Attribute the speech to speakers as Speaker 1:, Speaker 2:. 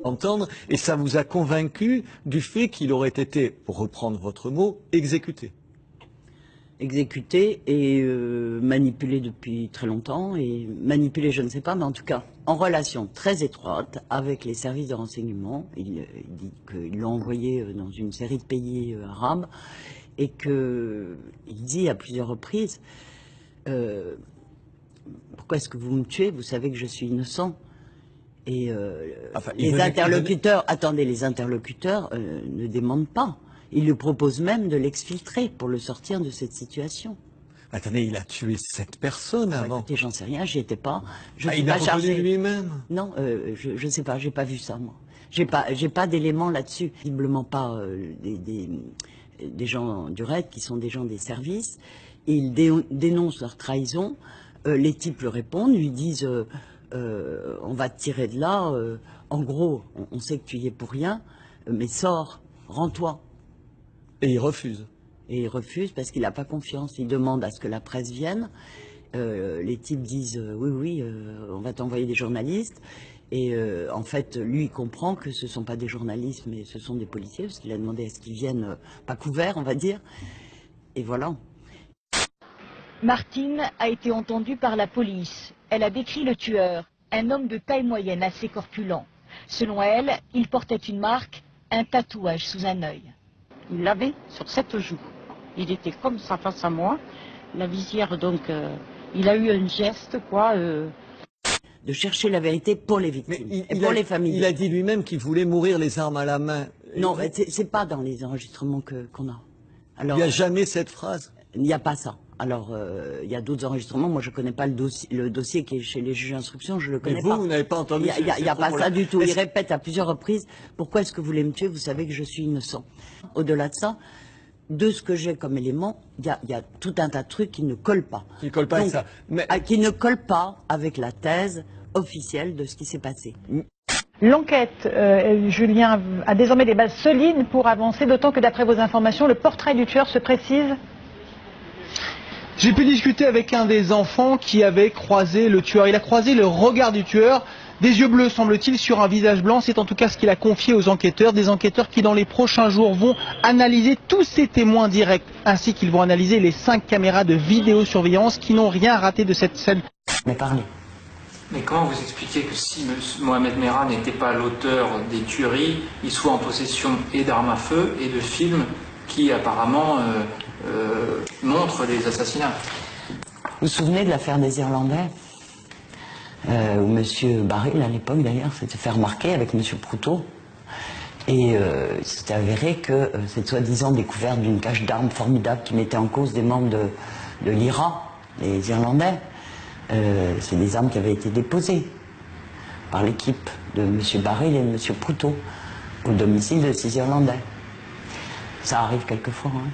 Speaker 1: Entendre, et ça vous a convaincu du fait qu'il aurait été, pour reprendre votre mot, exécuté.
Speaker 2: Exécuté et manipulé depuis très longtemps, et manipulé je ne sais pas, mais en tout cas en relation très étroite avec les services de renseignement. Il dit qu'ils l'ont envoyé dans une série de pays arabes, et qu'il dit à plusieurs reprises pourquoi est-ce que vous me tuez, vous savez que je suis innocent. Et enfin, les interlocuteurs, attendez, les interlocuteurs ne demandent pas. Ils lui proposent même de l'exfiltrer pour le sortir de cette situation.
Speaker 1: Attendez, il a tué 7 personnes avant.
Speaker 2: Écoutez, j'en sais rien, j'y étais pas.
Speaker 1: Il l'a reconnu lui-même.
Speaker 2: Non, je ne sais pas, j'ai pas vu ça moi. J'ai pas d'éléments là-dessus. Visiblement pas des gens du RAID qui sont des gens des services. Et ils dénoncent leur trahison. Les types le répondent, lui disent on va te tirer de là. En gros, on sait que tu y es pour rien, mais sors, rends-toi.
Speaker 1: Et il refuse.
Speaker 2: Et il refuse parce qu'il n'a pas confiance. Il demande à ce que la presse vienne. Les types disent oui, on va t'envoyer des journalistes. Et en fait, lui, il comprend que ce ne sont pas des journalistes, mais ce sont des policiers, parce qu'il a demandé à ce qu'ils viennent pas couverts, on va dire. Et voilà.
Speaker 3: Martine a été entendue par la police. Elle a décrit le tueur, un homme de taille moyenne assez corpulent. Selon elle, il portait une marque, un tatouage sous un œil.
Speaker 4: Il l'avait sur cette joue. Il était comme ça face à moi. La visière, donc, il a eu un geste, quoi.
Speaker 2: De chercher la vérité pour les victimes et pour les familles.
Speaker 1: Il a dit lui-même qu'il voulait mourir les armes à la main.
Speaker 2: Non, c'est pas dans les enregistrements qu'on a. Alors,
Speaker 1: il n'y a jamais cette phrase.
Speaker 2: Il n'y a pas ça. Alors, il y a d'autres enregistrements. Moi, je ne connais pas le dossier qui est chez les juges d'instruction. Je le connais pas.
Speaker 1: Vous n'avez pas entendu.
Speaker 2: Il n'y a pas ça du tout. Il répète à plusieurs reprises. Pourquoi est-ce que vous voulez me tuer? Vous savez que je suis innocent. Au-delà de ça, de ce que j'ai comme élément, il y a tout un tas de trucs qui ne collent pas.
Speaker 1: Qui ne collent pas avec ça.
Speaker 2: Mais... qui ne collent pas avec la thèse officielle de ce qui s'est passé.
Speaker 5: L'enquête, Julien, a désormais des bases solides pour avancer, d'autant que d'après vos informations, le portrait du tueur se précise.
Speaker 6: J'ai pu discuter avec un des enfants qui avait croisé le tueur. Il a croisé le regard du tueur, des yeux bleus semble-t-il sur un visage blanc. C'est en tout cas ce qu'il a confié aux enquêteurs. Des enquêteurs qui dans les prochains jours vont analyser tous ces témoins directs, ainsi qu'ils vont analyser les 5 caméras de vidéosurveillance qui n'ont rien raté de cette scène.
Speaker 2: Mais parlez.
Speaker 7: Mais comment vous expliquez que si Mohamed Merah n'était pas l'auteur des tueries, il soit en possession et d'armes à feu et de films qui apparemment montrent les assassinats?
Speaker 2: Vous vous souvenez de l'affaire des Irlandais où M. Baril, à l'époque d'ailleurs, s'était fait remarquer avec M. Proutot. Et il s'était avéré que cette soi-disant découverte d'une cache d'armes formidable qui mettait en cause des membres de l'IRA, les Irlandais, c'est des armes qui avaient été déposées par l'équipe de M. Baril et de M. Proutot au domicile de ces Irlandais. Ça arrive quelquefois. Hein.